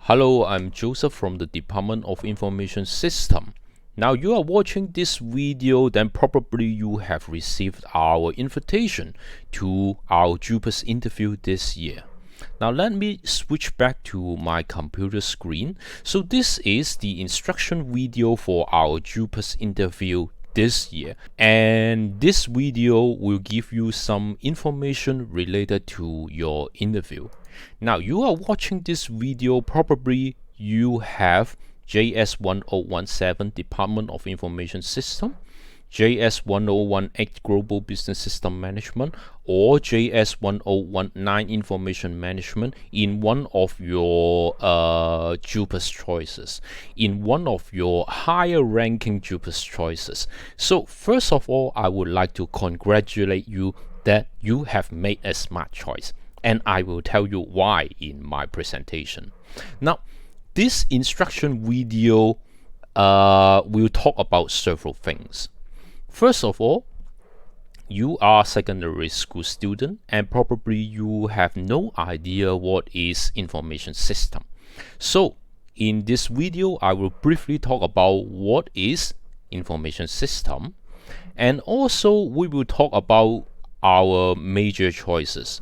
Hello, I'm Joseph from the Department of Information System. Now you are watching this video, then probably you have received our invitation to our JUPAS interview this year. Now let me switch back to my computer screen. So this is the instruction video for our JUPAS interview this year, and this video will give you some information related to your interview. Now you are watching this video, probably you have JS1017 Department of Information System, JS1018 Global Business System Management, or JS1019 Information Management in one of your JUPAS choices, in one of your higher ranking JUPAS choices. So first of all, I would like to congratulate you that you have made a smart choice, and I will tell you why in my presentation. Now, this instruction video will talk about several things. First of all, you are a secondary school student and probably you have no idea what is information system. So in this video, I will briefly talk about what is information system, and also we will talk about our major choices: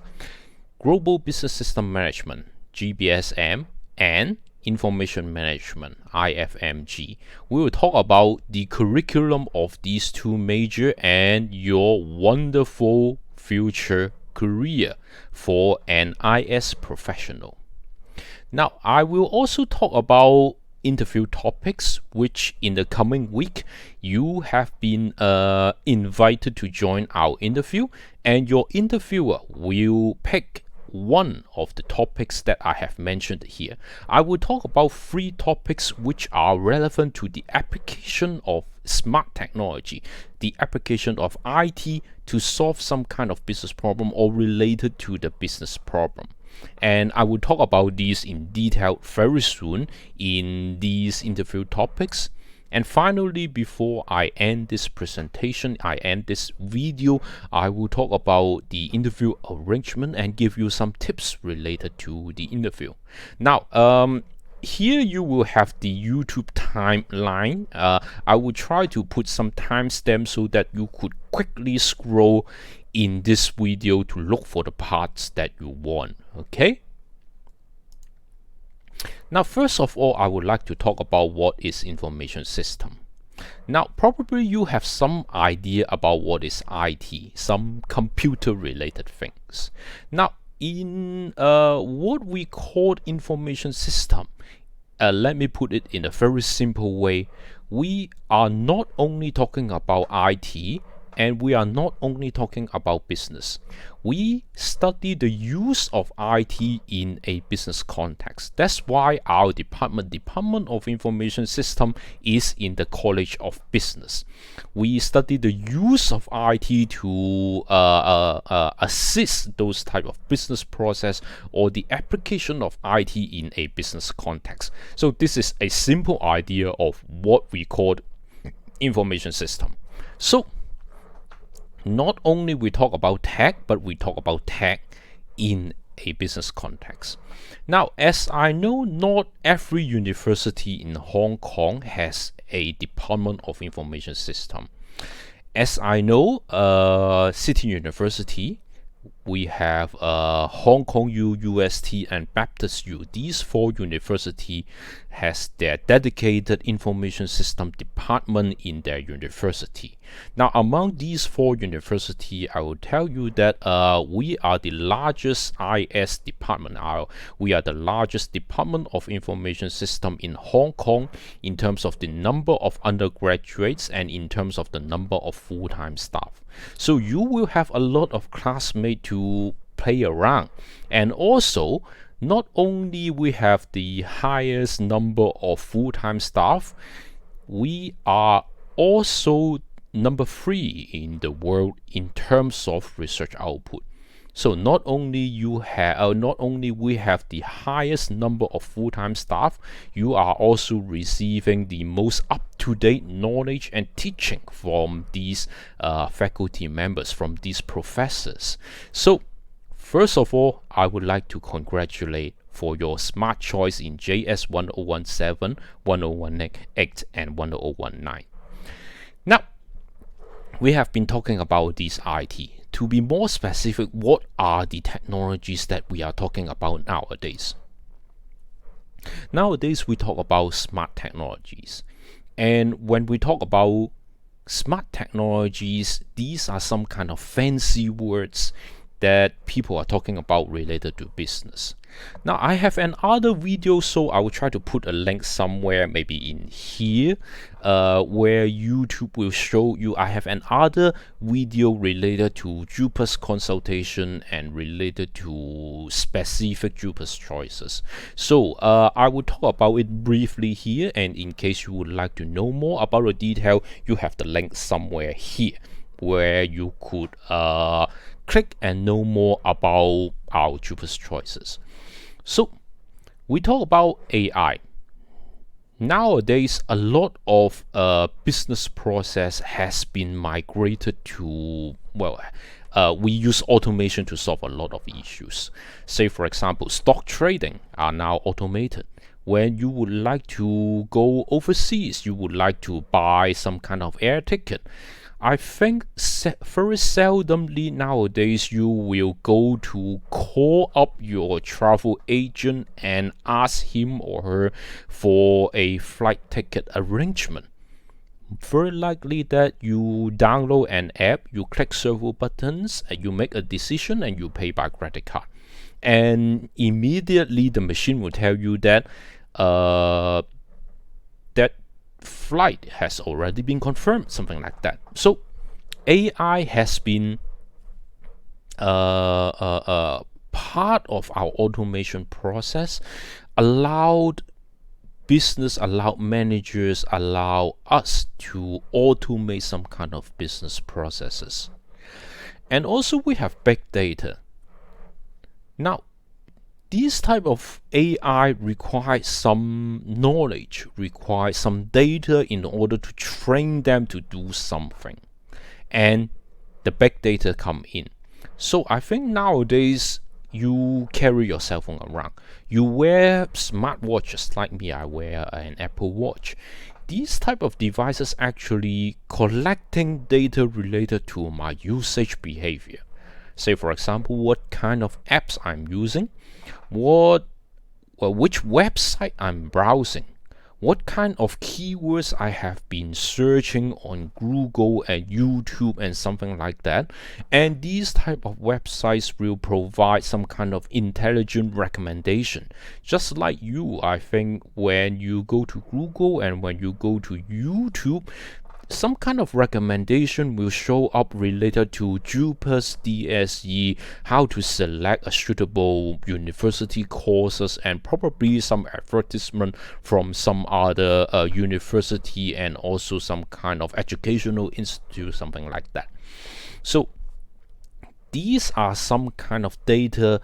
Global Business System Management, GBSM, and Information Management, IFMG. We will talk about the curriculum of these two major and your wonderful future career for an IS professional. Now, I will also talk about interview topics, which in the coming week you have been invited to join our interview, and your interviewer will pick one of the topics that I have mentioned here. I will talk about 3 topics which are relevant to the application of smart technology, the application of IT to solve some kind of business problem or related to the business problem. And I will talk about these in detail very soon in these interview topics. And finally, before I end this presentation, I end this video, I will talk about the interview arrangement and give you some tips related to the interview. Now, here you will have the YouTube timeline. I will try to put some timestamps so that you could quickly scroll in this video to look for the parts that you want. Okay? Now, first of all, I would like to talk about what is information system. Now, probably you have some idea about what is IT, some computer related things. Now, in what we call information system, let me put it in a very simple way. We are not only talking about IT, and we are not only talking about business. We study the use of IT in a business context. That's why our Department of Information System is in the College of Business. We study the use of IT to assist those type of business process or the application of IT in a business context. So this is a simple idea of what we call information system. So not only we talk about tech, but we talk about tech in a business context. Now, as I know, not every university in Hong Kong has a Department of Information System. As I know, City University, we have Hong Kong U, UST, and Baptist U. These 4 universities has their dedicated information system department in their university. Now, among these 4 universities, I will tell you that we are the largest IS department. We are the largest Department of Information System in Hong Kong in terms of the number of undergraduates and in terms of the number of full-time staff. So you will have a lot of classmates to play around, and also not only we have the highest number of full-time staff, we are also number 3 in the world in terms of research output. So not only we have the highest number of full-time staff, you are also receiving the most up-to-date knowledge and teaching from these faculty members, from these professors. So first of all, I would like to congratulate for your smart choice in JS1017, 1018, and 1019. Now, we have been talking about these IT. To be more specific, what are the technologies that we are talking about nowadays? Nowadays, we talk about smart technologies. And when we talk about smart technologies, these are some kind of fancy words that people are talking about related to business. Now, I have another video, so I will try to put a link somewhere, maybe in here, where YouTube will show you. I have another video related to JUPAS consultation and related to specific JUPAS choices. So I will talk about it briefly here, and in case you would like to know more about the detail, you have the link somewhere here where you could click and know more about our JUPAS choices. So we talk about AI. Nowadays, a lot of business process has been migrated to, we use automation to solve a lot of issues. Say, for example, stock trading are now automated. When you would like to go overseas, you would like to buy some kind of air ticket, I think very seldomly nowadays you will go to call up your travel agent and ask him or her for a flight ticket arrangement. Very likely that you download an app, you click several buttons, and you make a decision and you pay by credit card. And immediately the machine will tell you that that flight has already been confirmed, something like that. So AI has been part of our automation process, allowed managers, allow us to automate some kind of business processes. And also we have big data. Now, this type of AI requires some knowledge, requires some data in order to train them to do something. And the big data come in. So I think nowadays you carry your cell phone around. You wear smartwatches like me, I wear an Apple Watch. These type of devices actually collecting data related to my usage behavior. Say, for example, what kind of apps I'm using, which website I'm browsing, what kind of keywords I have been searching on Google and YouTube and something like that. And these type of websites will provide some kind of intelligent recommendation. Just like you, I think when you go to Google and when you go to YouTube, some kind of recommendation will show up related to JUPAS, DSE, how to select a suitable university courses, and probably some advertisement from some other university and also some kind of educational institute, something like that. So these are some kind of data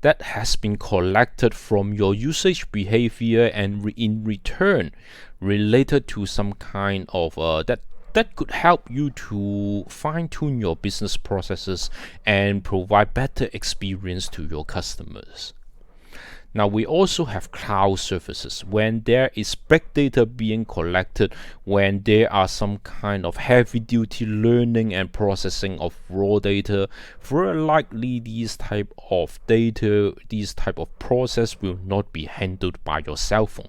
that has been collected from your usage behavior and in return related to some kind of that could help you to fine-tune your business processes and provide better experience to your customers. Now, we also have cloud services. When there is big data being collected, when there are some kind of heavy-duty learning and processing of raw data, very likely these type of data, these type of process will not be handled by your cell phone.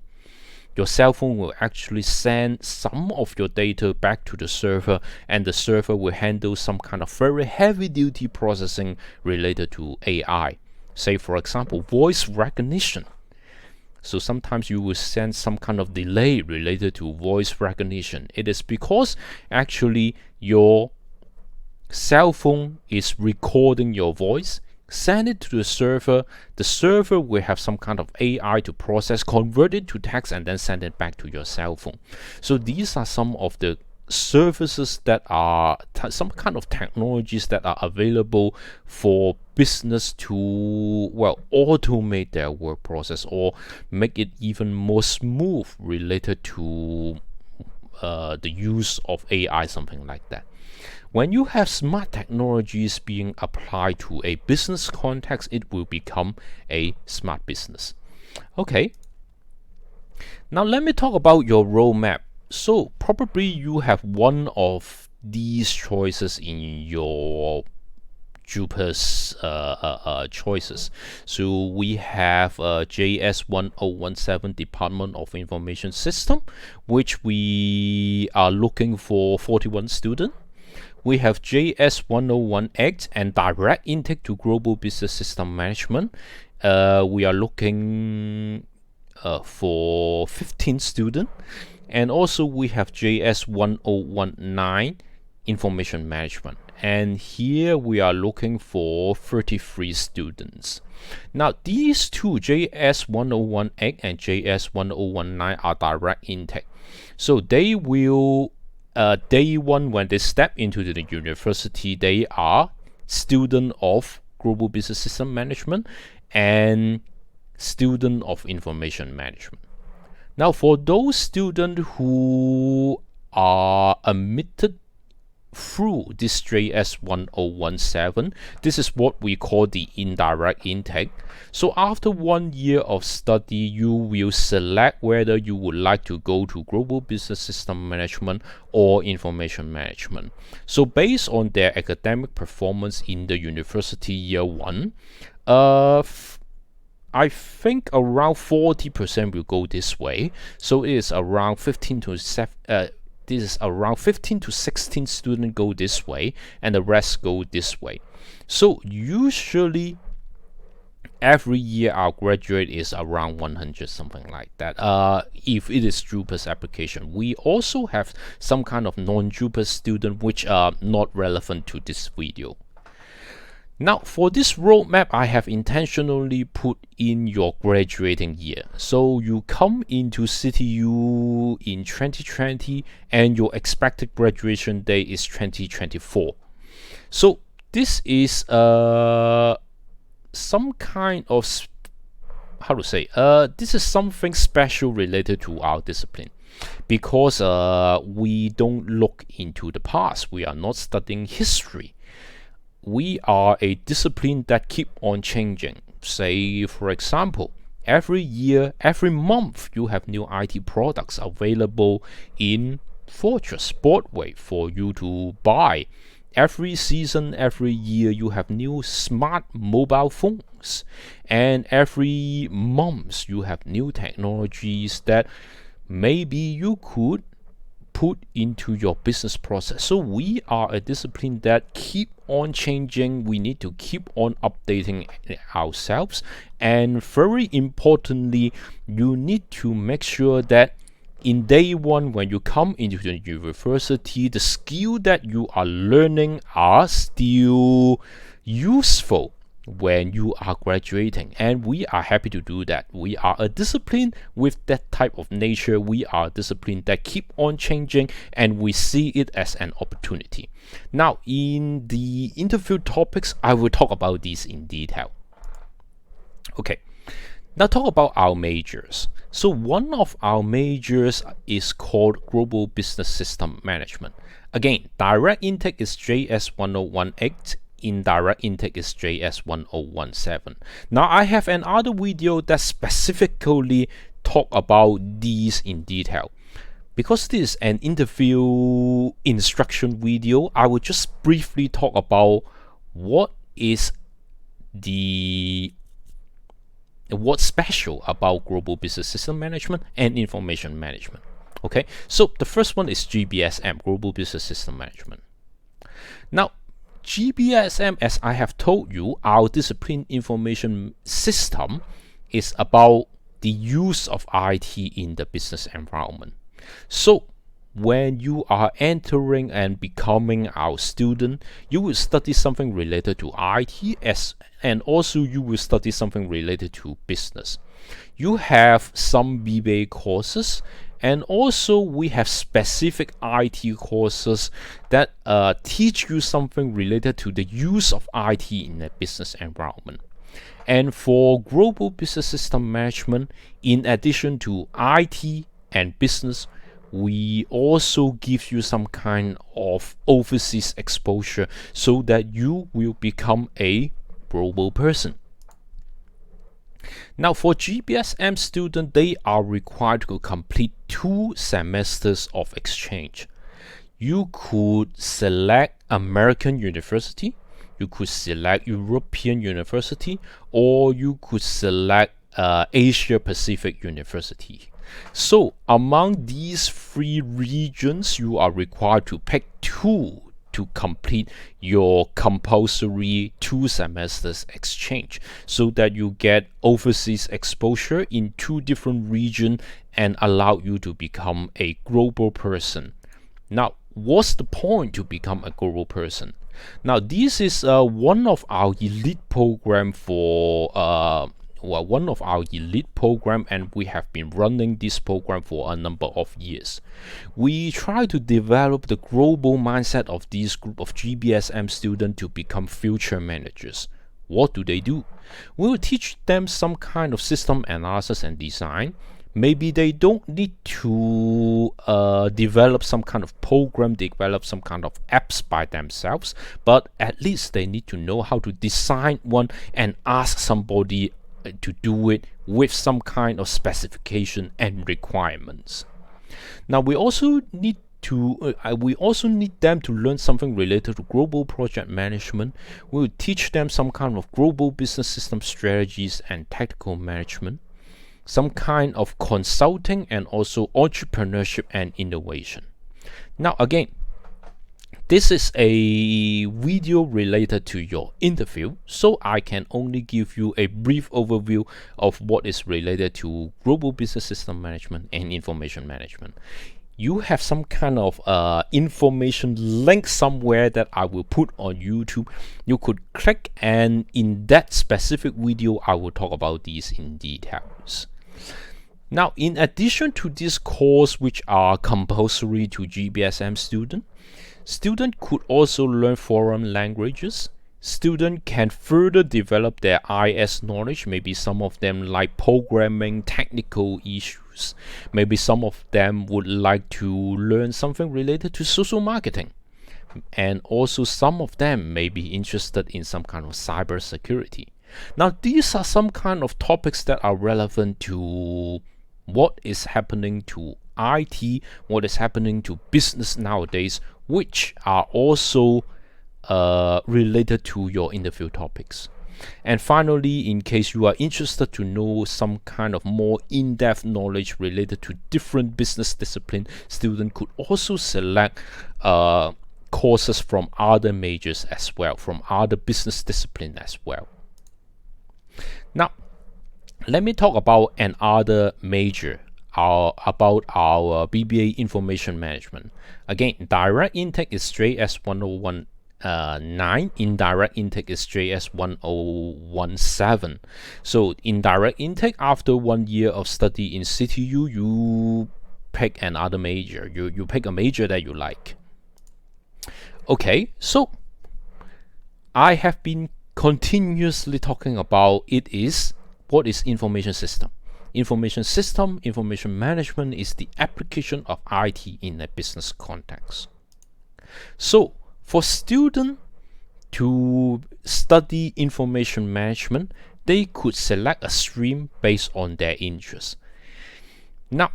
Your cell phone will actually send some of your data back to the server, and the server will handle some kind of very heavy-duty processing related to AI. Say, for example, voice recognition. So sometimes you will send some kind of delay related to voice recognition. It is because actually your cell phone is recording your voice, send it to the server will have some kind of AI to process, convert it to text, and then send it back to your cell phone. So these are some of the services that are some kind of technologies that are available for business to automate their work process or make it even more smooth related to the use of AI, something like that. When you have smart technologies being applied to a business context, it will become a smart business. Okay, now let me talk about your roadmap. So probably you have one of these choices in your JUPAS choices. So we have JS1017 Department of Information System, which we are looking for 41 students. We have JS1018 and direct intake to global business system management. We are looking for 15 students. And also we have JS1019 information management. And here we are looking for 33 students. Now these two, JS1018 and JS1019, are direct intake. So they will, day one when they step into the university, they are student of global business system management and student of information management. Now for those students who are admitted through this JS1017, this is what we call the indirect intake. So after 1 year of study, you will select whether you would like to go to global business system management or information management. So based on their academic performance in the university year 1, I think around 40% will go this way. So it is around 15 to 16 students go this way, and the rest go this way. So usually every year our graduate is around 100, something like that. If it is JUPAS application, we also have some kind of non-JUPAS student which are not relevant to this video. Now for this roadmap, I have intentionally put in your graduating year. So you come into CityU in 2020 and your expected graduation date is 2024. So this is some kind of, how to say, this is something special related to our discipline, because we don't look into the past. We are not studying history. We are a discipline that keep on changing. Say, for example, every year, every month, you have new IT products available in Fortress, Sportway for you to buy. Every season, every year, you have new smart mobile phones. And every month, you have new technologies that maybe you could put into your business process. So we are a discipline that keep on changing. We need to keep on updating ourselves, and very importantly, you need to make sure that in day one, when you come into the university, the skill that you are learning are still useful when you are graduating, and we are happy to do that. We are a discipline with that type of nature. We are a discipline that keep on changing, and we see it as an opportunity. Now in the interview topics, I will talk about these in detail. Okay, now talk about our majors. So one of our majors is called Global Business System Management. Again, direct intake is JS1018, indirect intake is JS1017. Now I have another video that specifically talk about these in detail. Because this is an interview instruction video, I will just briefly talk about what's special about global business system management and information management. Okay, so the first one is GBSM, Global Business System Management. Now GBSM, as I have told you, our discipline information system is about the use of IT in the business environment. So when you are entering and becoming our student, you will study something related to IT, and also you will study something related to business. You have some BBA courses, and also we have specific IT courses that teach you something related to the use of IT in a business environment. And for global business system management, in addition to IT and business, we also give you some kind of overseas exposure so that you will become a global person. Now for GBSM students, they are required to complete 2 semesters of exchange. You could select American University, you could select European University, or you could select Asia Pacific University. So among these 3 regions, you are required to pick 2 to complete your compulsory 2 semesters exchange, so that you get overseas exposure in 2 different regions and allow you to become a global person. Now, what's the point to become a global person? Now, this is one of our elite program for one of our elite program, and we have been running this program for a number of years. We try to develop the global mindset of this group of GBSM students to become future managers. What do? We will teach them some kind of system analysis and design. Maybe they don't need to develop some kind of program, develop some kind of apps by themselves, but at least they need to know how to design one and ask somebody to do it with some kind of specification and requirements. Now we also need them to learn something related to global project management. We will teach them some kind of global business system strategies and tactical management, some kind of consulting, and also entrepreneurship and innovation. Now again, this is a video related to your interview, so I can only give you a brief overview of what is related to global business system management and information management. You have some kind of information link somewhere that I will put on YouTube. You could click, and in that specific video I will talk about these in details. Now, in addition to this course, which are compulsory to GBSM students could also learn foreign languages. Students can further develop their IS knowledge. Maybe some of them like programming, technical issues. Maybe some of them would like to learn something related to social marketing. And also some of them may be interested in some kind of cyber security. Now, these are some kind of topics that are relevant to what is happening to IT, what is happening to business nowadays, which are also related to your interview topics. And finally, in case you are interested to know some kind of more in-depth knowledge related to different business disciplines, students could also select courses from other majors as well, from other business disciplines as well. Now, let me talk about another major, about our BBA Information Management. Again, direct intake is JS1019, indirect intake is JS1017. So indirect intake, after 1 year of study in CityU, you pick another major. You pick a major that you like. Okay, so I have been continuously talking about what is information system. Information management is the application of IT in a business context. So for students to study information management, they could select a stream based on their interests. Now,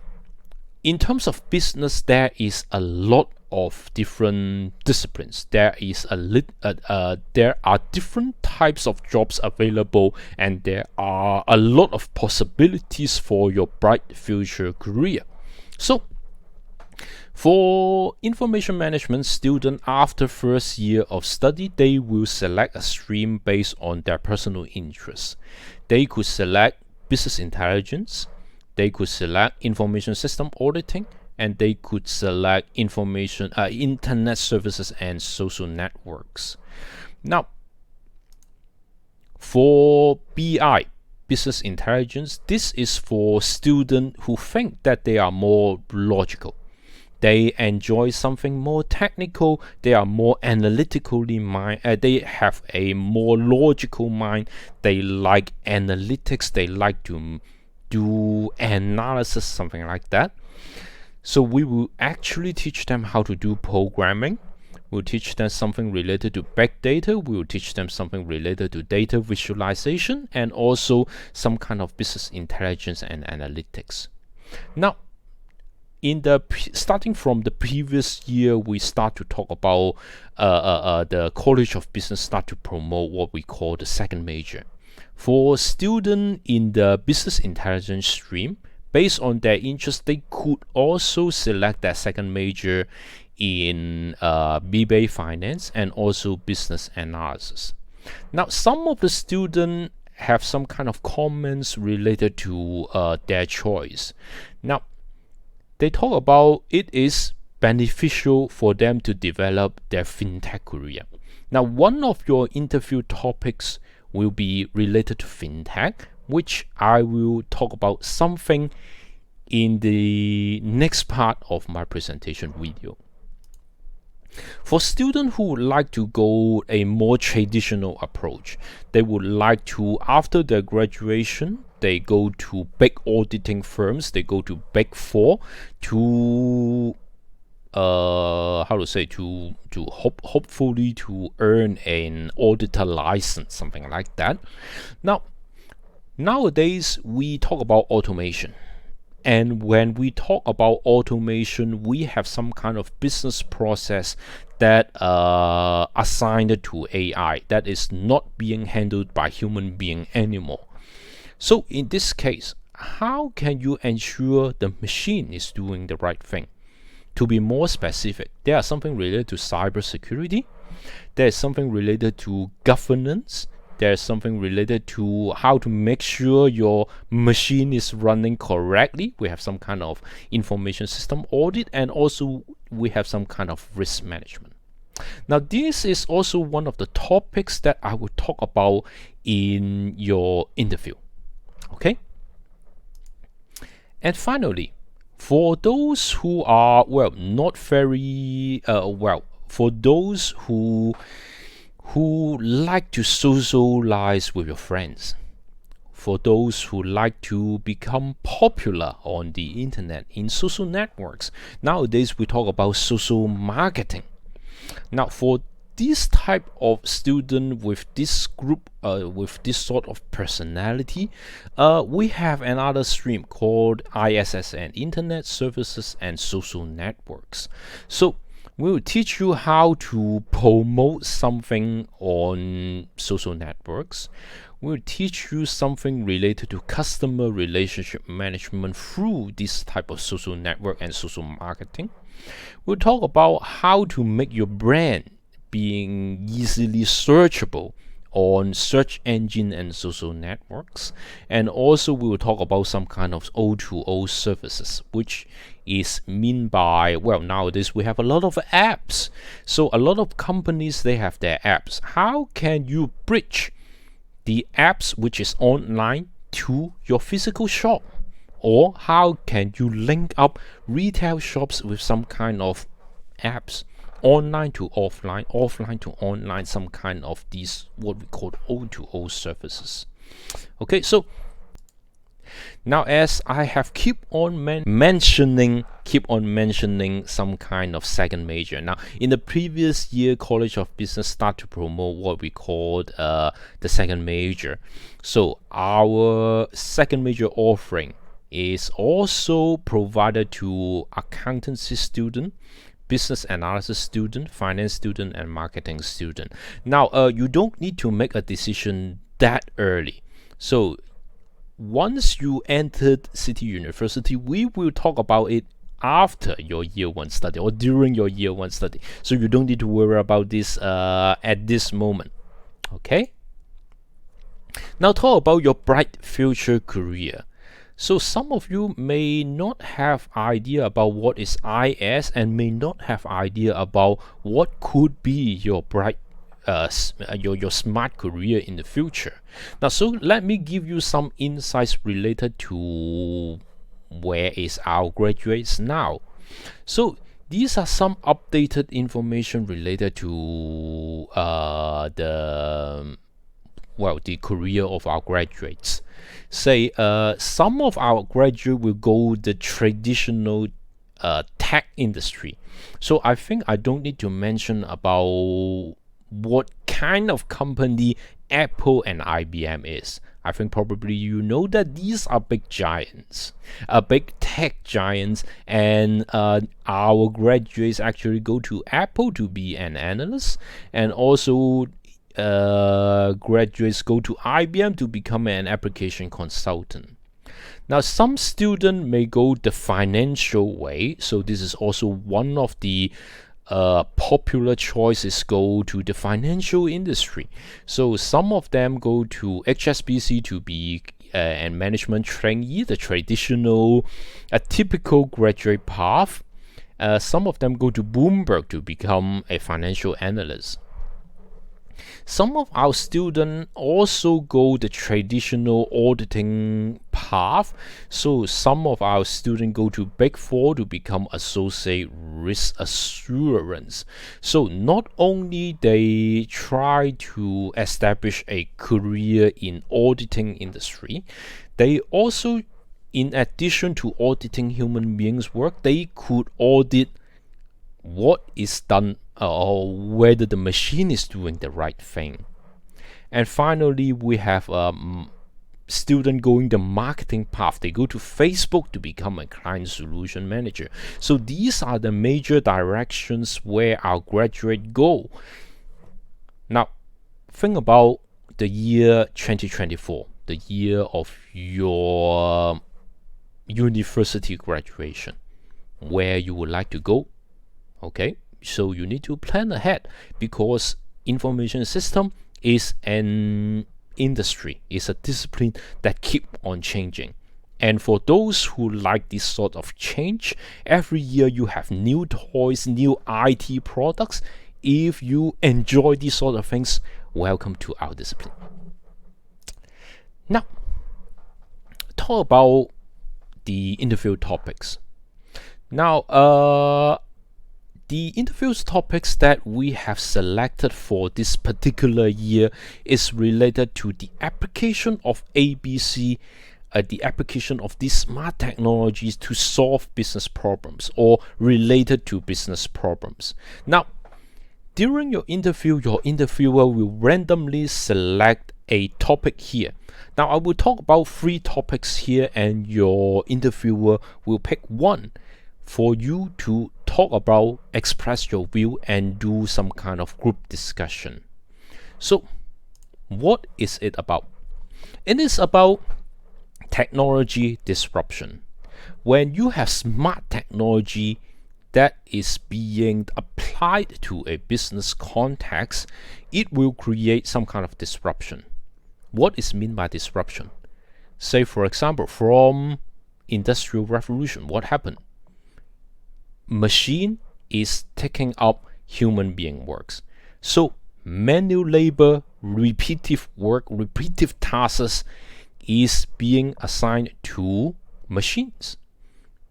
in terms of business, there is a lot of different disciplines. There are different types of jobs available, and there are a lot of possibilities for your bright future career. So for information management students, after first year of study, they will select a stream based on their personal interests. They could select business intelligence, they could select information system auditing, and they could select internet services and social networks. Now, for BI, business intelligence, this is for students who think that they are more logical. They enjoy something more technical. They are more analytically minded. They have a more logical mind. They like analytics. They like to do analysis, something like that. So we will actually teach them how to do programming. We'll teach them something related to big data. We'll teach them something related to data visualization and also some kind of business intelligence and analytics. Now, starting from the previous year, we start to talk about the College of Business start to promote what we call the second major. For students in the business intelligence stream, based on their interest, they could also select their second major in BBA Finance and also Business Analysis. Now, some of the students have some kind of comments related to their choice. Now, they talk about it is beneficial for them to develop their FinTech career. Now, one of your interview topics will be related to FinTech, which I will talk about something in the next part of my presentation video. For students who would like to go a more traditional approach, they would like to, after their graduation, they go to big auditing firms, they go to Big Four to hopefully to earn an auditor license, something like that. Now, nowadays we talk about automation. And when we talk about automation, we have some kind of business process that assigned to AI that is not being handled by human being anymore. So in this case, how can you ensure the machine is doing the right thing? To be more specific, there are something related to cybersecurity, there is something related to governance, there's something related to how to make sure your machine is running correctly. We have some kind of information system audit, and also we have some kind of risk management. Now, this is also one of the topics that I will talk about in your interview. Okay? And finally, for those who are, not very, for those who like to socialize with your friends, for those who like to become popular on the internet in social networks. Nowadays we talk about social marketing. Now, for this type of student with this group, with this sort of personality, we have another stream called ISSN, Internet Services and Social Networks. So we will teach you how to promote something on social networks. We will teach you something related to customer relationship management through this type of social network and social marketing. We'll talk about how to make your brand being easily searchable on search engine and social networks. And also we will talk about some kind of O2O services, which is mean by, nowadays we have a lot of apps. So a lot of companies, they have their apps. How can you bridge the apps which is online to your physical shop? Or how can you link up retail shops with some kind of apps? Online to offline, offline to online, some kind of these what we call O2O services. Okay, so now as I have keep on mentioning some kind of second major. Now, in the previous year, College of Business start to promote what we called the second major. So our second major offering is also provided to accountancy student, business analysis student, finance student, and marketing student. Now, you don't need to make a decision that early. So once you entered CityU University, we will talk about it after your year one study or during your year one study. So you don't need to worry about this at this moment. Okay? Now talk about your bright future career. So some of you may not have idea about what is IS and may not have idea about what could be your bright your smart career in the future. Now, so let me give you some insights related to where is our graduates now. So these are some updated information related to the career of our graduates. Say some of our graduates will go the traditional tech industry. So I think I don't need to mention about what kind of company Apple and IBM is. I think probably you know that these are big giants, big tech giants, and our graduates actually go to Apple to be an analyst, and also graduates go to IBM to become an application consultant. Now, some students may go the financial way, so this is also one of the popular choices, go to the financial industry. So some of them go to HSBC to be a management trainee, the traditional, a typical graduate path. Some of them go to Bloomberg to become a financial analyst. Some of our students also go the traditional auditing path. So some of our students go to Big Four to become associate risk assurance. So not only they try to establish a career in auditing industry, they also, in addition to auditing human beings work, they could audit what is done or whether the machine is doing the right thing. And finally, we have student going the marketing path. They go to Facebook to become a client solution manager. So these are the major directions where our graduate go. Now, think about the year 2024, the year of your university graduation, where you would like to go. Okay, so you need to plan ahead, because information system is an industry, is a discipline that keep on changing. And for those who like this sort of change, every year you have new toys, new IT products. If you enjoy these sort of things, welcome to our discipline. Now, talk about the interview topics. Now, the interview topics that we have selected for this particular year is related to the application of ABC, the application of these smart technologies to solve business problems or related to business problems. Now, during your interviewer will randomly select a topic here. Now, I will talk about 3 topics here, and your interviewer will pick one for you to talk about, express your view, and do some kind of group discussion. So, what is it about? It is about technology disruption. When you have smart technology that is being applied to a business context, it will create some kind of disruption. What is meant by disruption? Say, for example, from Industrial Revolution, what happened? Machine is taking up human being works. So manual labor, repetitive work, repetitive tasks is being assigned to machines.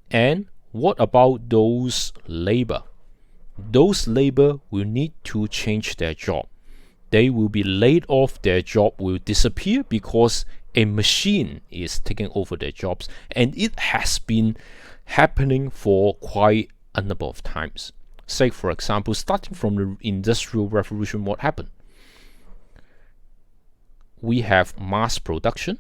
And what about those labor? Those labor will need to change their job. They will be laid off, their job will disappear because a machine is taking over their jobs, and it has been happening for quite a number of times. Say, for example, starting from the Industrial Revolution, what happened? We have mass production,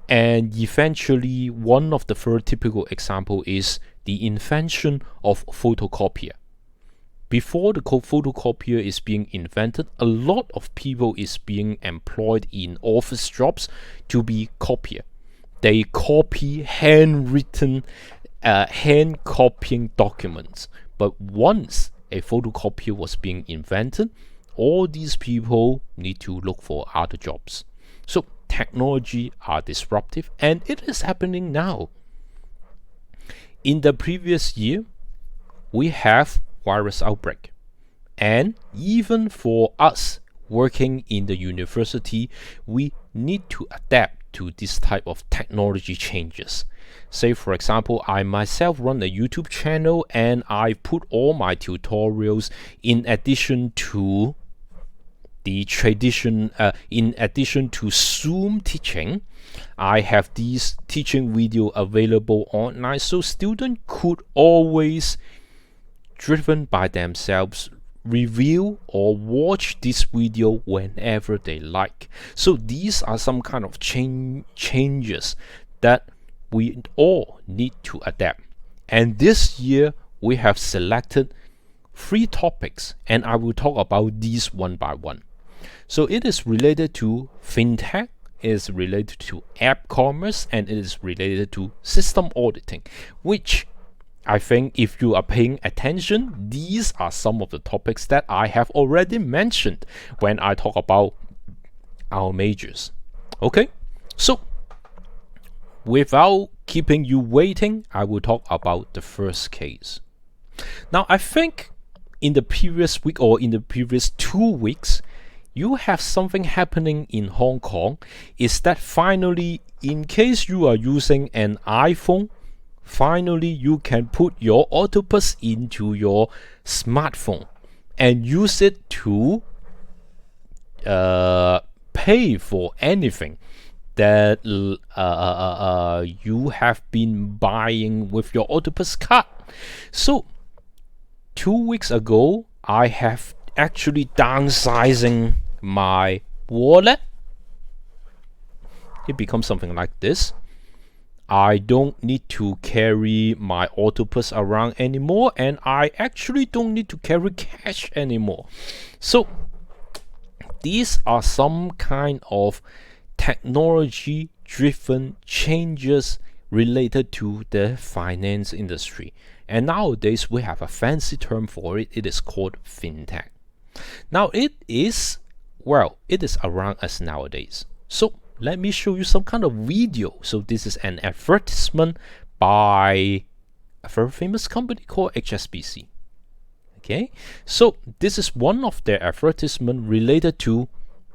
and eventually one of the very typical example is the invention of photocopier. Before the photocopier is being invented, a lot of people is being employed in office jobs to be copier. They copy handwritten hand copying documents. But once a photocopier was being invented, all these people need to look for other jobs. So technology are disruptive, and it is happening now. In the previous year, we have virus outbreak, and even for us working in the university, we need to adapt to this type of technology changes. Say, for example, I myself run a YouTube channel, and I put all my tutorials in addition to the tradition, in addition to Zoom teaching, I have these teaching video available online, so students could always, driven by themselves, review or watch this video whenever they like. So these are some kind of changes that we all need to adapt. And this year we have selected 3 topics, and I will talk about these one by one. So it is related to FinTech, it is related to app commerce, and it is related to system auditing, which I think if you are paying attention, these are some of the topics that I have already mentioned when I talk about our majors. Okay, so without keeping you waiting, I will talk about the first case. Now, I think in the previous week or in the previous 2 weeks, you have something happening in Hong Kong, is that finally, in case you are using an iPhone, finally you can put your Octopus into your smartphone and use it to pay for anything that you have been buying with your Octopus card. So 2 weeks ago, I have actually downsizing my wallet. It becomes something like this. I don't need to carry my Octopus around anymore, and I actually don't need to carry cash anymore. So these are some kind of technology driven changes related to the finance industry. And nowadays we have a fancy term for it. It is called FinTech. Now it is around us nowadays. So let me show you some kind of video. So this is an advertisement by a very famous company called HSBC. Okay, so this is one of their advertisement related to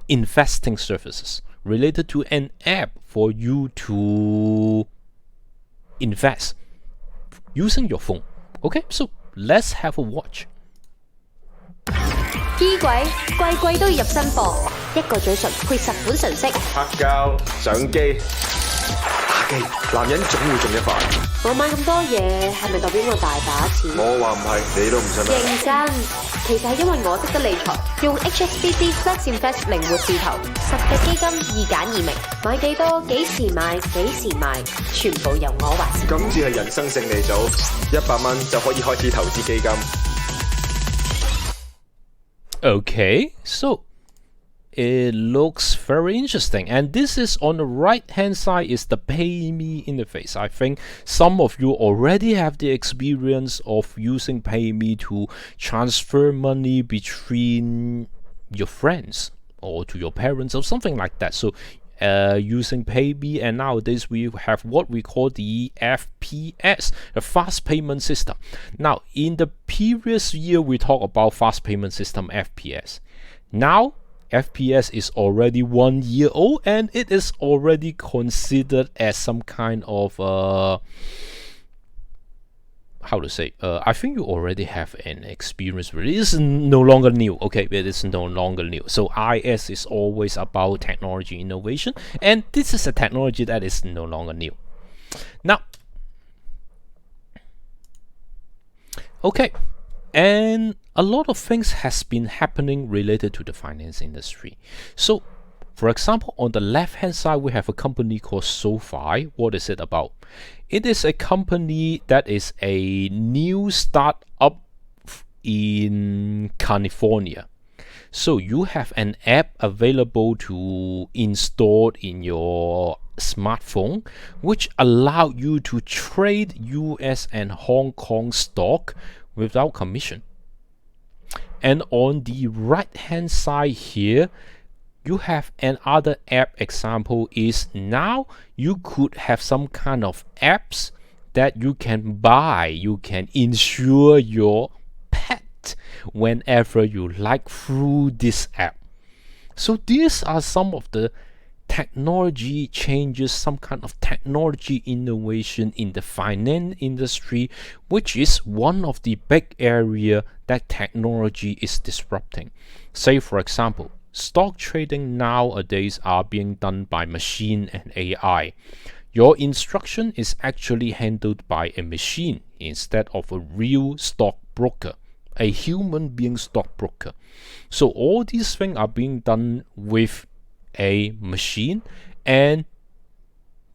investing services, related to an app for you to invest using your phone. Okay, so let's have a watch. 衣櫃季季都要入新貨，一個嘴唇配10款唇飾。黑膠、相機、打機，男人總會中一塊。我買咁多嘢，係咪代表我大把錢？我話唔係，你都唔信啦。認真，其實係因為我識得理財，用 HSBC Flex Invest 靈活字頭，10隻基金易揀易明，買幾多、幾時買、幾時賣，全部由我話事。今次係人生勝利組，100蚊就可以開始投資基金。Okay, so it looks very interesting, and this is on the right hand side is the pay me interface. I think some of you already have the experience of using pay me to transfer money between your friends or to your parents or something like that. So using PayMe, and nowadays we have what we call the FPS, the fast payment system. Now, in the previous year, we talked about fast payment system FPS. Now, FPS is already 1 year old, and it is already considered as some kind of how to say, I think you already have an experience with it. It's no longer new. Okay, it is no longer new. So IS is always about technology innovation, and this is a technology that is no longer new. Now, okay, and a lot of things has been happening related to the finance industry. So for example, on the left hand side, we have a company called SoFi. What is it about? It is a company that is a new startup in California. So you have an app available to install in your smartphone, which allow you to trade US and Hong Kong stock without commission. And on the right hand side here, you have another app example is now you could have some kind of apps that you can buy. You can insure your pet whenever you like through this app. So these are some of the technology changes, some kind of technology innovation in the finance industry, which is one of the big area that technology is disrupting. Say for example, stock trading nowadays are being done by machine and AI. Your instruction is actually handled by a machine instead of a real stockbroker, a human being stockbroker. So all these things are being done with a machine, and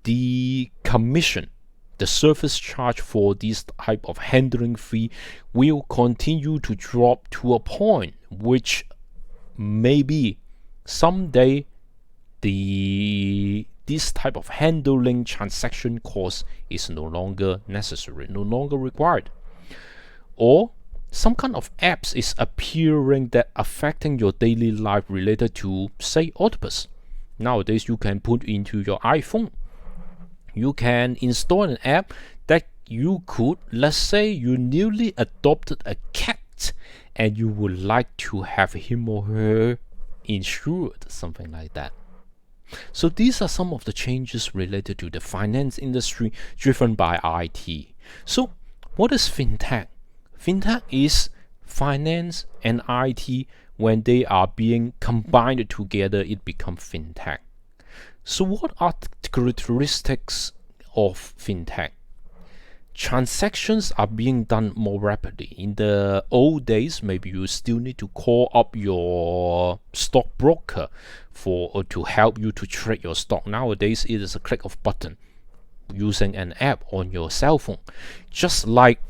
the commission, the service charge for this type of handling fee will continue to drop to a point which maybe someday this type of handling transaction cost is no longer necessary, no longer required. Or some kind of apps is appearing that affecting your daily life related to, say, JUPAS. Nowadays you can put into your iPhone. You can install an app that you could, let's say you newly adopted a cat and you would like to have him or her insured, something like that. So these are some of the changes related to the finance industry driven by IT. So what is FinTech? FinTech is finance and IT. When they are being combined together, it becomes FinTech. So what are the characteristics of FinTech? Transactions are being done more rapidly. In the old days, maybe you still need to call up your stockbroker to help you to trade your stock. Nowadays, it is a click of button using an app on your cell phone, just like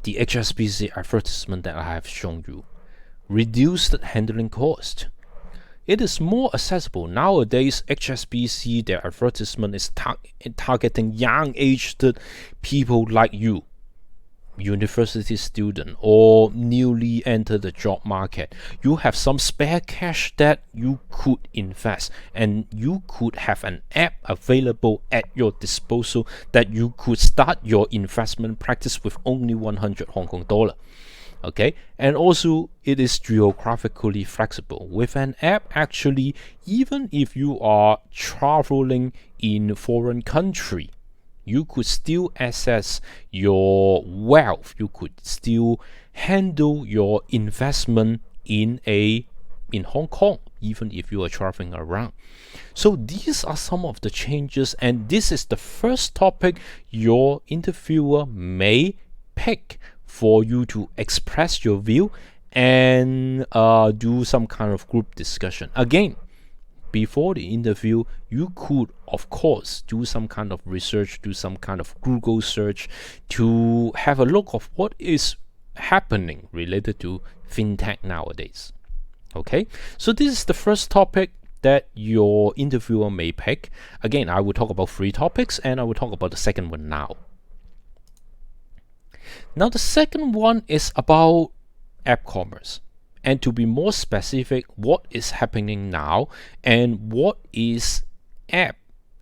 the HSBC advertisement that I have shown you. Reduced handling cost. It is more accessible. Nowadays, HSBC, their advertisement is targeting young-aged people like you, university student, or newly entered the job market. You have some spare cash that you could invest, and you could have an app available at your disposal that you could start your investment practice with only 100 Hong Kong dollar. Okay, and also it is geographically flexible. With an app, actually, even if you are traveling in foreign country, you could still access your wealth. You could still handle your investment in Hong Kong, even if you are traveling around. So these are some of the changes, and this is the first topic your interviewer may pick for you to express your view and do some kind of group discussion. Again, before the interview, you could, of course, do some kind of research, do some kind of Google search to have a look of what is happening related to FinTech nowadays. Okay, so this is the first topic that your interviewer may pick. Again, I will talk about 3 topics, and I will talk about the second one now. Now, the second one is about app commerce, and to be more specific, what is happening now and what is app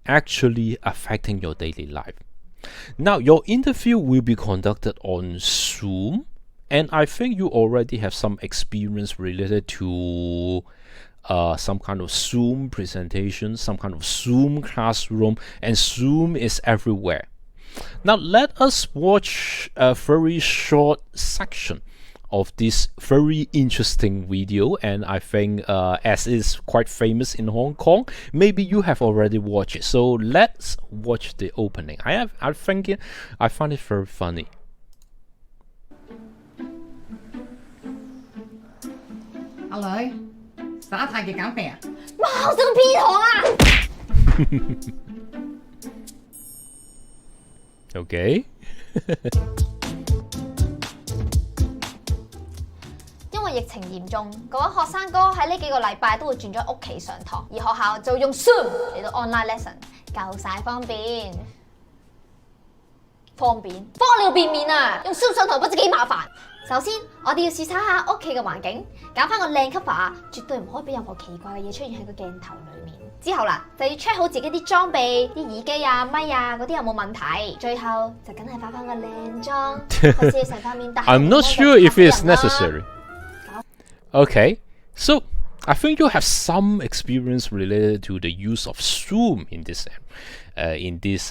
actually affecting your daily life. Now, your interview will be conducted on Zoom, and I think you already have some experience related to some kind of Zoom presentation, some kind of Zoom classroom, and Zoom is everywhere. Now let us watch a very short section of this very interesting video, and I think as it's quite famous in Hong Kong, maybe you have already watched it. So let's watch the opening. I find it very funny. 阿女，耍太極減肥啊？哇！我想 P 堂啊！ Okay. 因為疫情嚴重，各位學生哥喺呢幾個禮拜都會轉咗屋企上堂，而學校就用 Zoom 嚟到 online lesson， 夠晒方便。方便？方你要變面啊！用 Zoom 上堂不知幾麻煩。首先，我哋要試查下屋企嘅環境，揀翻個靚 cover， 絕對唔可以俾任何奇怪嘅嘢出現喺個鏡頭裡面。之後啦，就要 check 好自己啲裝備、啲耳機啊、咪啊嗰啲有冇問題。最後就梗係化翻個靚妝，好似成塊面大。I'm not sure if it's necessary. Okay, so I think you have some experience related to the use of Zoom in this in this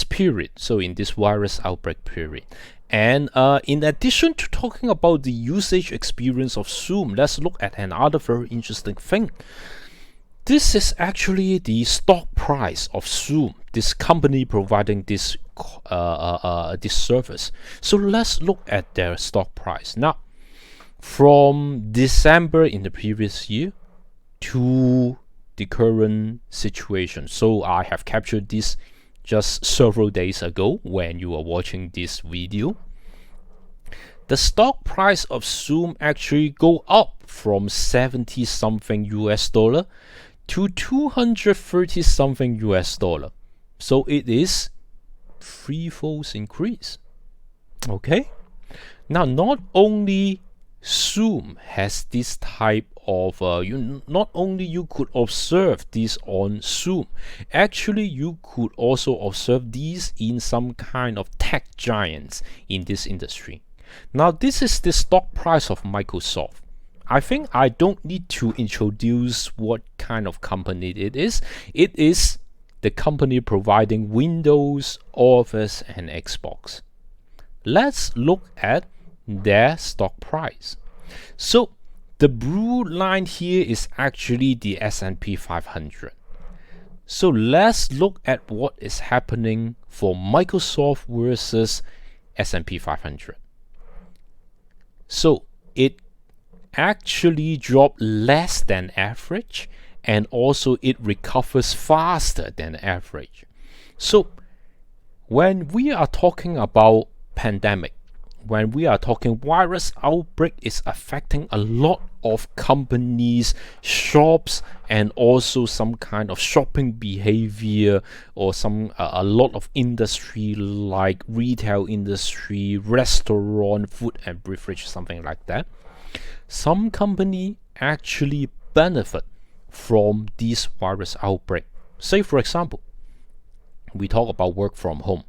period. So in this virus outbreak period. And in addition to talking about the usage experience of Zoom, let's look at another very interesting thing. This is actually the stock price of Zoom, this company providing this this service. So let's look at their stock price. Now, from December in the previous year to the current situation. So I have captured this just several days ago when you are watching this video. The stock price of Zoom actually go up from 70 something US dollar to 230 something US dollar. So it is threefold increase. Okay. Now, not only Zoom has this type of not only you could observe this on Zoom, actually you could also observe these in some kind of tech giants in this industry. Now, this is the stock price of Microsoft. I think I don't need to introduce what kind of company it is. It is the company providing Windows, Office, and Xbox. Let's look at their stock price. So the blue line here is actually the S&P 500. So let's look at what is happening for Microsoft versus S&P 500. So it actually dropped less than average, and also it recovers faster than average. So when we are talking about pandemic, when we are talking virus outbreak is affecting a lot of companies, shops, and also some kind of shopping behavior, or a lot of industry like retail industry, restaurant, food and beverage, something like that. Some company actually benefit from this virus outbreak. Say for example, we talk about work from home,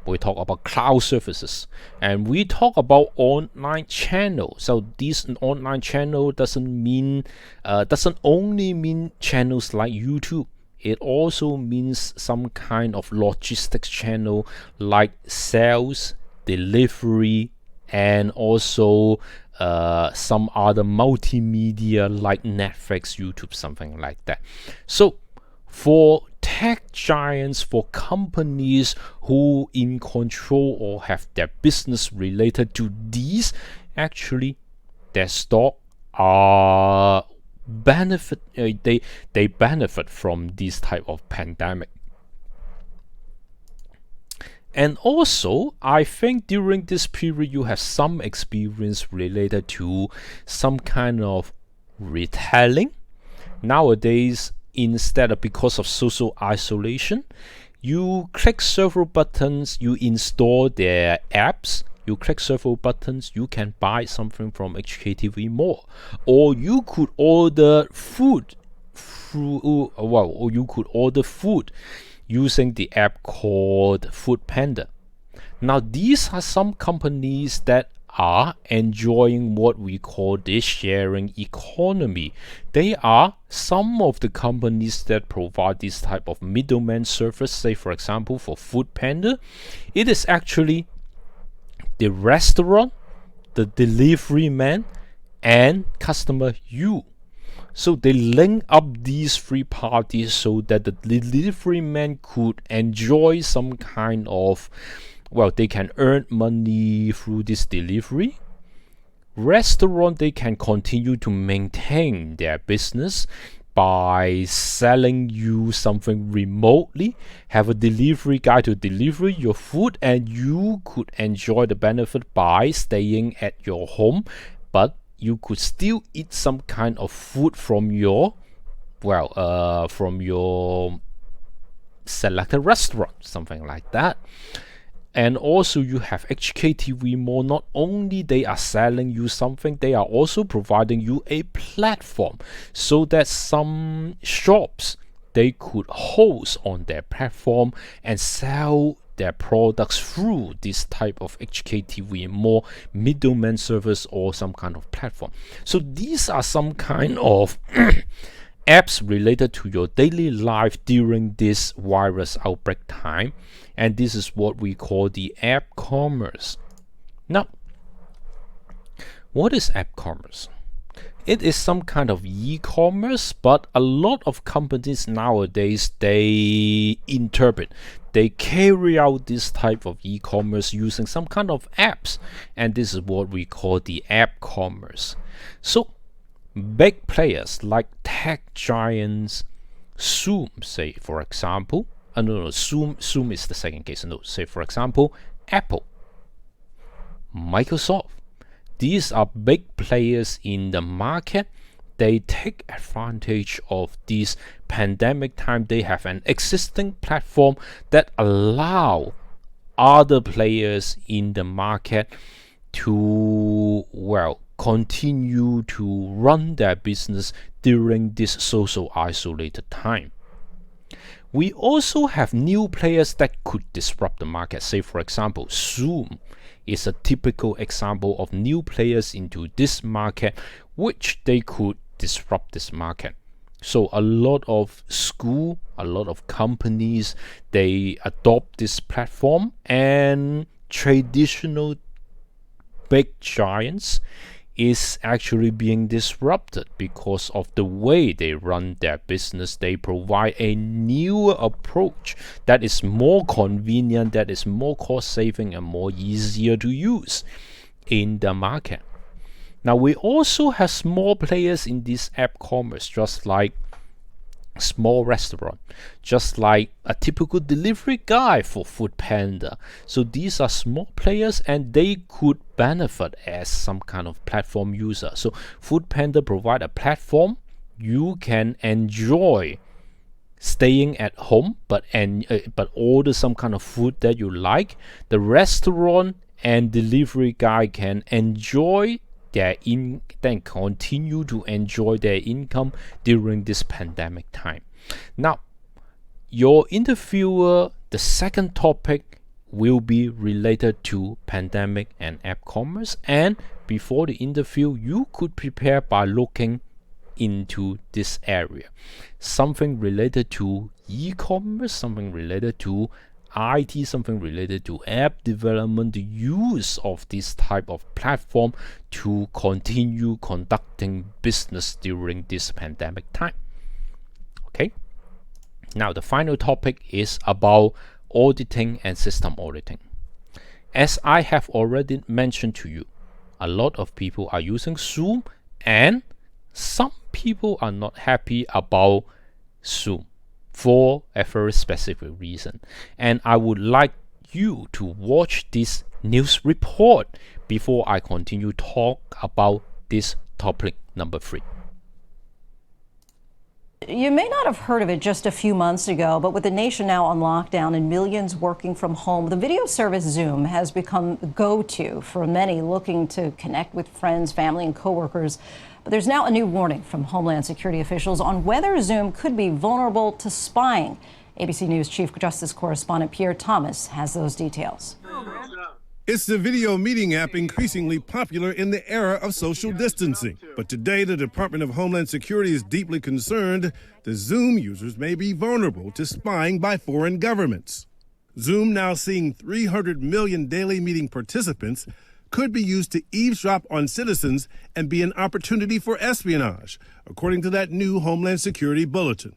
we talk about cloud services, and we talk about online channel. So this online channel doesn't only mean channels like YouTube. It also means some kind of logistics channel like sales, delivery, and also some other multimedia like Netflix, YouTube, something like that. So for tech giants, for companies who in control or have their business related to these, actually their stock are benefit. They benefit from this type of pandemic. And also, I think during this period you have some experience related to some kind of retailing. Nowadays, instead of because of social isolation, you click several buttons, you install their apps, you click several buttons, you can buy something from HKTV Mall, or you could order food through, or you could order food using the app called Food Panda. Now, these are some companies that are enjoying what we call the sharing economy. They are some of the companies that provide this type of middleman service. Say for example, for Food Panda, it is actually the restaurant, the delivery man, and customer you. So they link up these three parties so that the delivery man could enjoy some kind of, well, they can earn money through this delivery. Restaurant, they can continue to maintain their business by selling you something remotely, have a delivery guy to deliver your food, and you could enjoy the benefit by staying at your home, but you could still eat some kind of food from your selected restaurant, something like that. And also you have HKTV Mall. Not only they are selling you something, they are also providing you a platform so that some shops, they could host on their platform and sell their products through this type of HKTV Mall middleman service or some kind of platform. So these are some kind of apps related to your daily life during this virus outbreak time, and this is what we call the app commerce. Now, what is app commerce? It is some kind of e-commerce, but a lot of companies nowadays, they carry out this type of e-commerce using some kind of apps, and this is what we call the app commerce. So big players like tech giants, Zoom, say for example, Zoom is the second case. No, say for example, Apple, Microsoft. These are big players in the market. They take advantage of this pandemic time. They have an existing platform that allow other players in the market to, well, continue to run their business during this social isolated time. We also have new players that could disrupt the market. Say for example, Zoom is a typical example of new players into this market, which they could disrupt this market. So a lot of school, a lot of companies, they adopt this platform, and traditional big giants is actually being disrupted because of the way they run their business. They provide a newer approach that is more convenient, that is more cost saving and more easier to use in the market. Now we also have small players in this app commerce, just like small restaurant, just like a typical delivery guy for Foodpanda. So these are small players, and they could benefit as some kind of platform user. So Foodpanda provide a platform you can enjoy staying at home, but order some kind of food that you like. The restaurant and delivery guy can enjoy then continue to enjoy their income during this pandemic time. Now, your interviewer, the second topic will be related to pandemic and app commerce, and before the interview, you could prepare by looking into this area. Something related to e-commerce, something related to IT, something related to app development, the use of this type of platform to continue conducting business during this pandemic time. Okay, now the final topic is about auditing and system auditing. As I have already mentioned to you, a lot of people are using Zoom, and some people are not happy about Zoom for a very specific reason. And I would like you to watch this news report before I continue talk about this topic number 3. You may not have heard of it just a few months ago, but with the nation now on lockdown and millions working from home, the video service Zoom has become the go-to for many looking to connect with friends, family, and coworkers. But there's now a new warning from Homeland Security officials on whether Zoom could be vulnerable to spying. ABC News Chief Justice Correspondent Pierre Thomas has those details. It's the video meeting app increasingly popular in the era of social distancing. But today, the Department of Homeland Security is deeply concerned that Zoom users may be vulnerable to spying by foreign governments. Zoom, now seeing 300 million daily meeting participants, could be used to eavesdrop on citizens and be an opportunity for espionage, according to that new Homeland Security bulletin.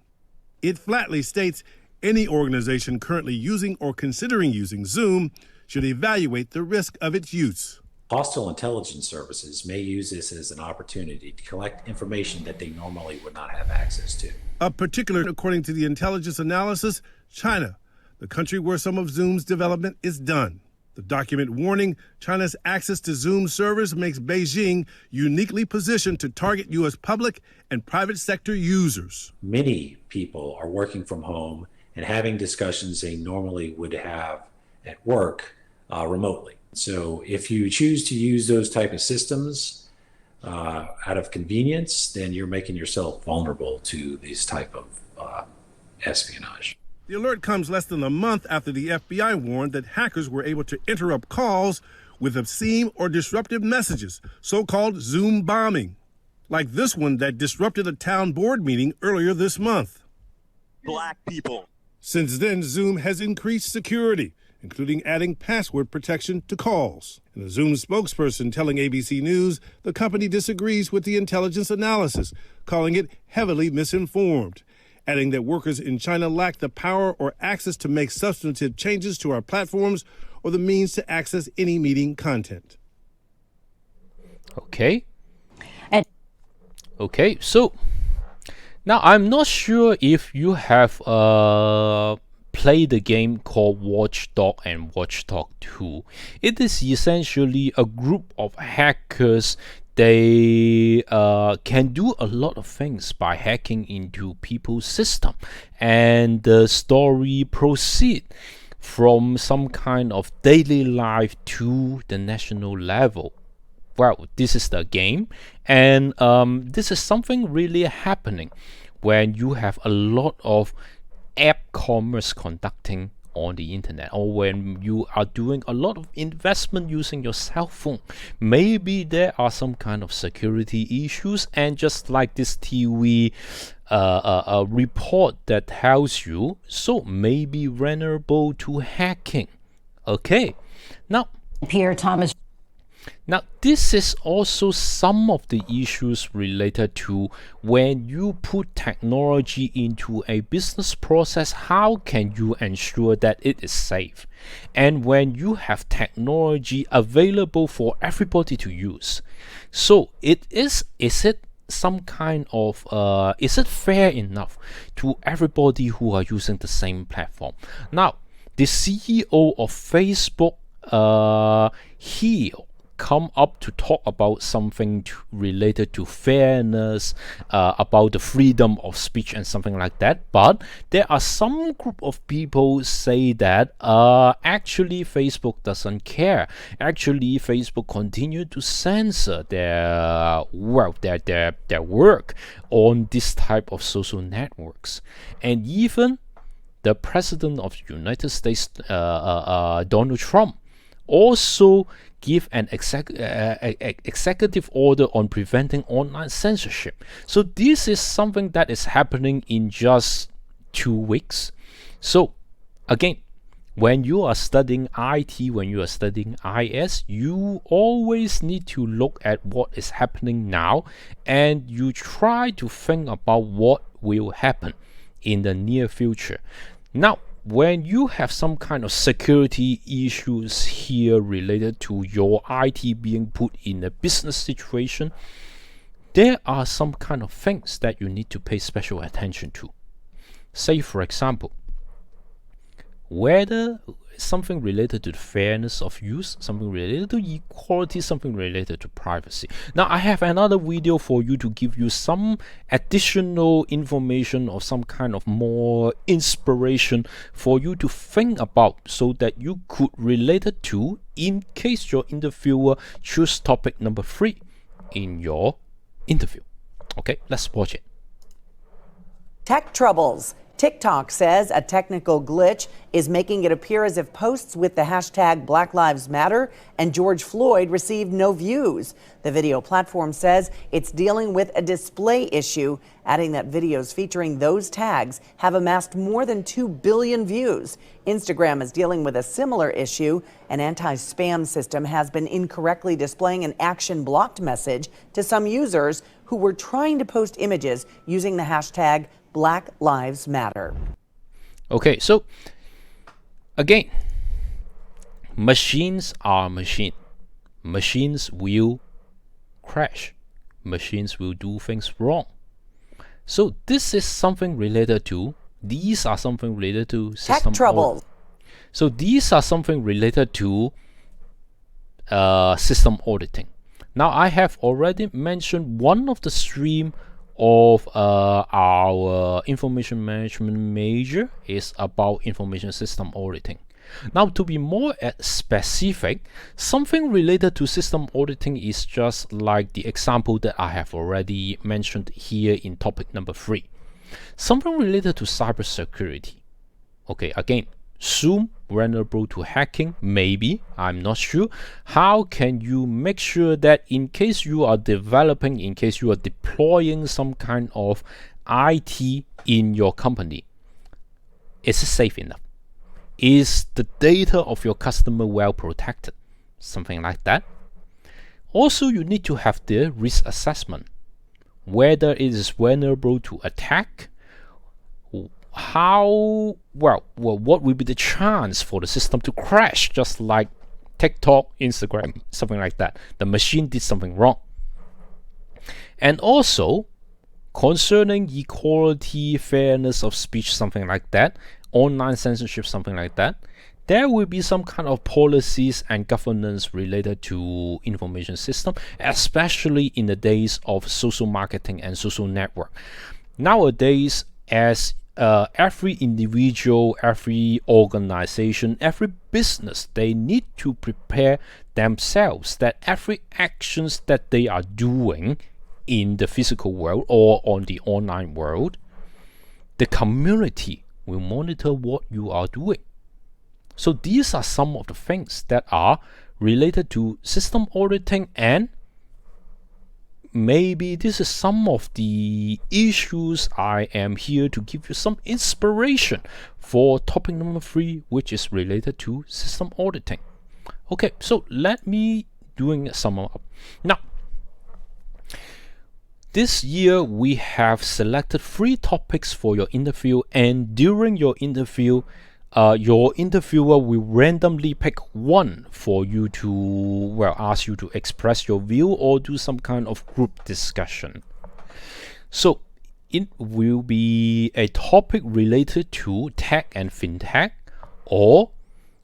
It flatly states any organization currently using or considering using Zoom should evaluate the risk of its use. Hostile intelligence services may use this as an opportunity to collect information that they normally would not have access to. Of particular, according to the intelligence analysis, China, the country where some of Zoom's development is done. The document warning China's access to Zoom servers makes Beijing uniquely positioned to target U.S. public and private sector users. Many people are working from home and having discussions they normally would have at work remotely. So if you choose to use those type of systems out of convenience, then you're making yourself vulnerable to this type of espionage. The alert comes less than a month after the FBI warned that hackers were able to interrupt calls with obscene or disruptive messages, so-called Zoom bombing, like this one that disrupted a town board meeting earlier this month. Black people. Since then, Zoom has increased security, including adding password protection to calls. And a Zoom spokesperson telling ABC News the company disagrees with the intelligence analysis, calling it heavily misinformed, adding that workers in China lack the power or access to make substantive changes to our platforms or the means to access any meeting content. Okay. And okay, so now I'm not sure if you have played the game called Watchdog and Watchdog 2. It is essentially a group of hackers. They can do a lot of things by hacking into people's system, and the story proceed from some kind of daily life to the national level. Well, this is the game, and this is something really happening when you have a lot of app commerce conducting on the internet, or when you are doing a lot of investment using your cell phone. Maybe there are some kind of security issues, and just like this TV report that tells you, so may be vulnerable to hacking. Okay, now Pierre Thomas. Now, this is also some of the issues related to when you put technology into a business process, how can you ensure that it is safe? And when you have technology available for everybody to use. So is it some kind of, is it fair enough to everybody who are using the same platform? Now, the CEO of Facebook, he come up to talk about something related to fairness, about the freedom of speech and something like that. But there are some group of people say that actually Facebook doesn't care. Actually, Facebook continue to censor their work on this type of social networks, and even the president of the United States, Donald Trump, also give an executive order on preventing online censorship. So this is something that is happening in just 2 weeks. So again, when you are studying IT, when you are studying IS, you always need to look at what is happening now, and you try to think about what will happen in the near future. Now, when you have some kind of security issues here related to your IT being put in a business situation, there are some kind of things that you need to pay special attention to. Say, for example, whether something related to the fairness of use, something related to equality, something related to privacy. Now, I have another video for you to give you some additional information or some kind of more inspiration for you to think about, so that you could relate it to in case your interviewer choose topic number 3 in your interview. Okay, let's watch it. Tech troubles. TikTok says a technical glitch is making it appear as if posts with the hashtag Black Lives Matter and George Floyd received no views. The video platform says it's dealing with a display issue, adding that videos featuring those tags have amassed more than 2 billion views. Instagram is dealing with a similar issue. An anti-spam system has been incorrectly displaying an action blocked message to some users who were trying to post images using the hashtag Black Lives Matter. Okay, so again, machines are machines. Machines will crash. Machines will do things wrong. So this is something related to, these are something related to system troubles. So these are something related to system auditing. Now, I have already mentioned one of the stream of our information management major is about information system auditing. Now, to be more specific, something related to system auditing is just like the example that I have already mentioned here in topic number 3. Something related to cybersecurity. Okay, again, Zoom vulnerable to hacking? Maybe, I'm not sure. How can you make sure that in case you are developing, in case you are deploying some kind of IT in your company, is it safe enough? Is the data of your customer well protected? Something like that. Also, you need to have the risk assessment, whether it is vulnerable to attack, what will be the chance for the system to crash, just like TikTok, Instagram, something like that. The machine did something wrong. And also, concerning equality, fairness of speech, something like that, online censorship, something like that, there will be some kind of policies and governance related to information system, especially in the days of social marketing and social network. Nowadays, as every individual, every organization, every business, they need to prepare themselves that every actions that they are doing in the physical world or on the online world, the community will monitor what you are doing. So these are some of the things that are related to system auditing, and maybe this is some of the issues I am here to give you some inspiration for topic number 3, which is related to system auditing. Okay, so let me doing a sum up. Now, this year we have selected 3 topics for your interview, and during your interview, your interviewer will randomly pick one for you to, ask you to express your view or do some kind of group discussion. So it will be a topic related to tech and fintech, or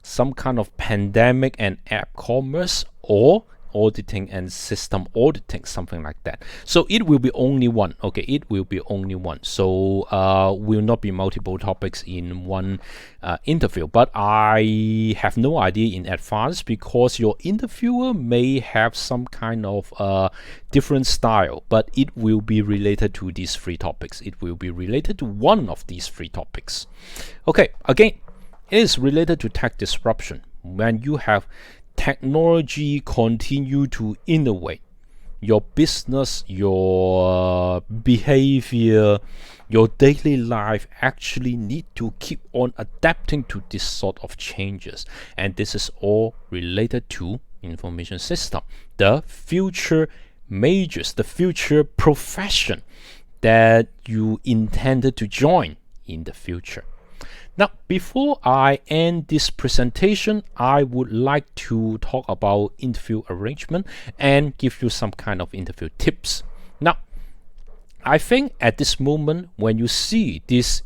some kind of pandemic and app commerce, or auditing and system auditing, something like that. So it will be only one. Okay, it will be only one. So will not be multiple topics in one interview. But I have no idea in advance, because your interviewer may have some kind of different style, but it will be related to these 3 topics. It will be related to one of these 3 topics. Okay, again, it is related to tech disruption. When you have technology continue to innovate, your business, your behavior, your daily life actually need to keep on adapting to this sort of changes. And this is all related to information system, the future majors, the future profession that you intended to join in the future. Now, before I end this presentation, I would like to talk about interview arrangement and give you some kind of interview tips. Now, I think at this moment, when you see this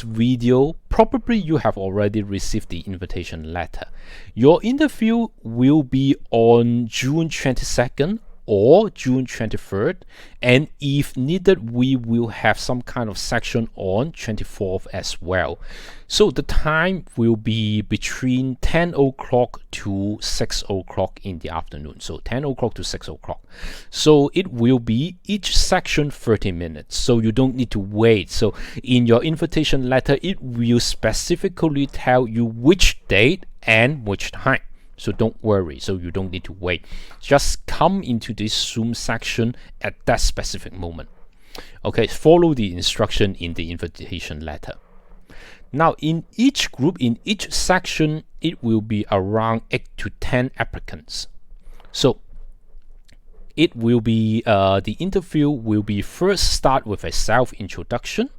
video, probably you have already received the invitation letter. Your interview will be on June 22nd or June 23rd, and if needed, we will have some kind of section on 24th as well. So the time will be between 10 o'clock to 6 o'clock in the afternoon. So 10 o'clock to 6 o'clock. So it will be each section 30 minutes. So you don't need to wait. So in your invitation letter, it will specifically tell you which date and which time. So don't worry, so you don't need to wait. Just come into this Zoom section at that specific moment. Okay, follow the instruction in the invitation letter. Now, in each group, in each section, it will be around 8 to 10 applicants. So it will be, the interview will be first start with a self-introduction,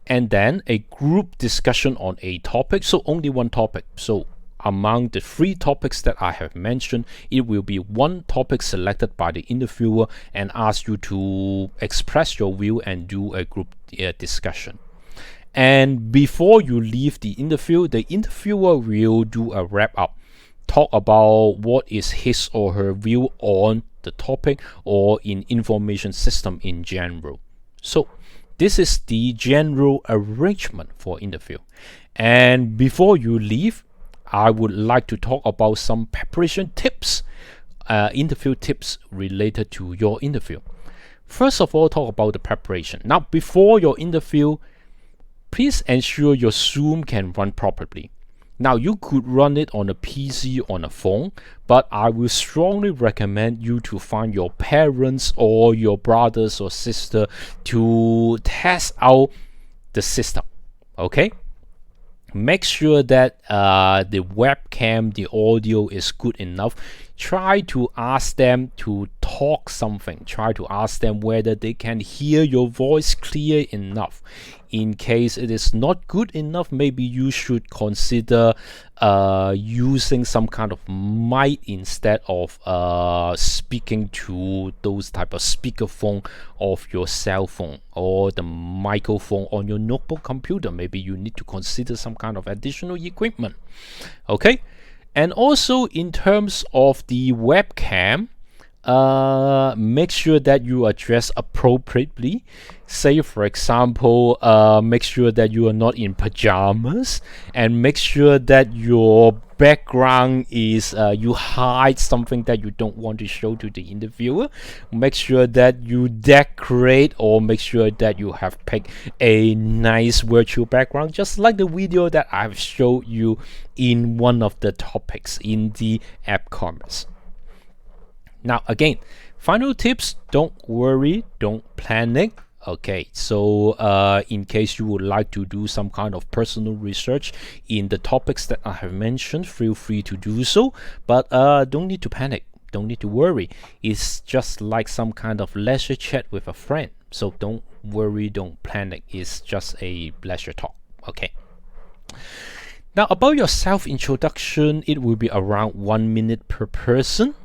and then a group discussion on a topic. So only one topic. So among the 3 topics that I have mentioned, it will be one topic selected by the interviewer and ask you to express your view and do a group discussion. And before you leave the interviewer will do a wrap up, talk about what is his or her view on the topic or in information system in general. So this is the general arrangement for interview. And before you leave, I would like to talk about some preparation tips, interview tips related to your interview. First of all, talk about the preparation. Now, before your interview, please ensure your Zoom can run properly. Now, you could run it on a PC, on a phone, but I will strongly recommend you to find your parents or your brothers or sister to test out the system. Okay, make sure that the webcam, the audio is good enough. Try to ask them to talk something. Try to ask them whether they can hear your voice clear enough. In case it is not good enough, maybe you should consider using some kind of mic instead of speaking to those type of speakerphone of your cell phone or the microphone on your notebook computer. Maybe you need to consider some kind of additional equipment. Okay, and also in terms of the webcam, make sure that you are dressed appropriately. Say for example, make sure that you are not in pajamas, and make sure that your background is you hide something that you don't want to show to the interviewer. Make sure that you decorate, or make sure that you have picked a nice virtual background, just like the video that I've showed you in one of the topics in the app commerce. Now again, final tips: don't worry, don't panic. Okay, so in case you would like to do some kind of personal research in the topics that I have mentioned, feel free to do so, but don't need to panic, don't need to worry. It's just like some kind of leisure chat with a friend, so don't worry, don't panic. It's just a leisure talk. Okay, now about your self-introduction, it will be around 1 minute per person.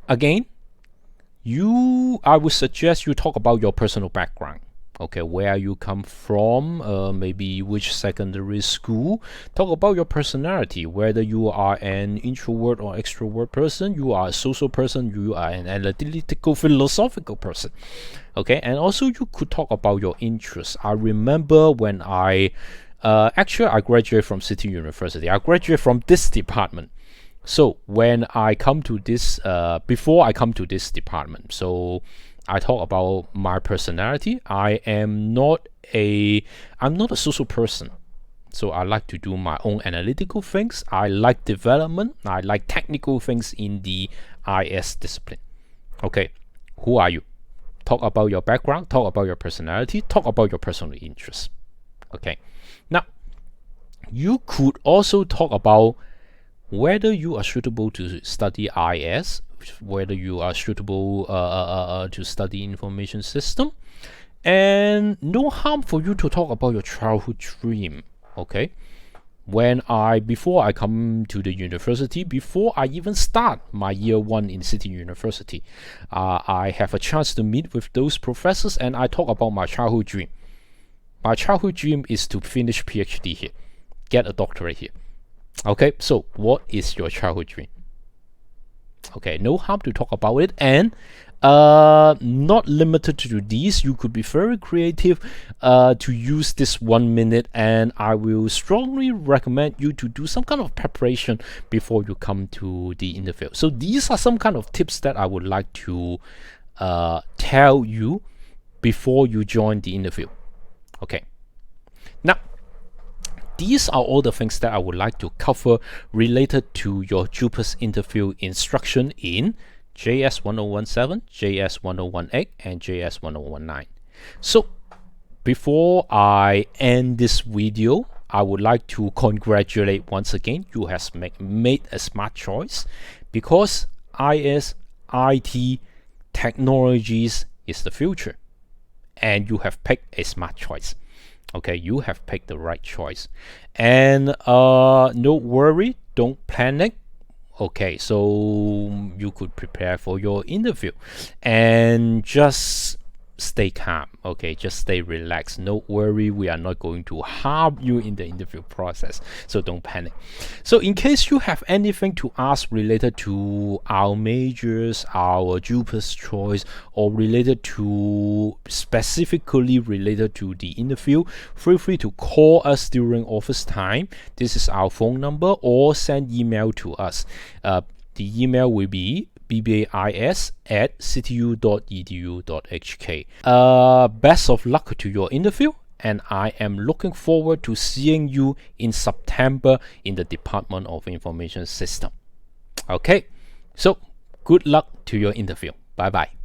Again, I would suggest you talk about your personal background. Okay, where you come from, maybe which secondary school. Talk about your personality, whether you are an introvert or extrovert person, you are a social person, you are an analytical philosophical person. Okay, and also you could talk about your interests. I remember when actually I graduated from CityU University. I graduated from this department. So when I come to this, before I come to this department, so I talk about my personality. I'm not a social person. So I like to do my own analytical things. I like development. I like technical things in the IS discipline. Okay, who are you? Talk about your background, talk about your personality, talk about your personal interests. Okay, now you could also talk about whether you are suitable to study IS, whether you are suitable to study information system, and no harm for you to talk about your childhood dream. Okay, before I come to the university, before I even start my year 1 in City University, I have a chance to meet with those professors, and I talk about my childhood dream. My childhood dream is to finish PhD here, get a doctorate here. Okay, so what is your childhood dream? Okay, no harm to talk about it, and not limited to these. You could be very creative to use this 1 minute, and I will strongly recommend you to do some kind of preparation before you come to the interview. So these are some kind of tips that I would like to tell you before you join the interview. Okay, now these are all the things that I would like to cover related to your JUPAS interview instruction in JS1017, JS1018, and JS1019. So before I end this video, I would like to congratulate once again, you have made a smart choice, because IT technologies is the future, and you have picked a smart choice. Okay, you have picked the right choice, and no worry, don't panic. Okay, so you could prepare for your interview and just stay calm. Okay, just stay relaxed. No worry, we are not going to harm you in the interview process, so don't panic. So in case you have anything to ask related to our majors, our JUPAS choice, or related to specifically related to the interview, feel free to call us during office time. This is our phone number, or send email to us. The email will be bbais@cityU.edu.hk. Best of luck to your interview, and I am looking forward to seeing you in September in the Department of Information System. Okay, so good luck to your interview. Bye bye.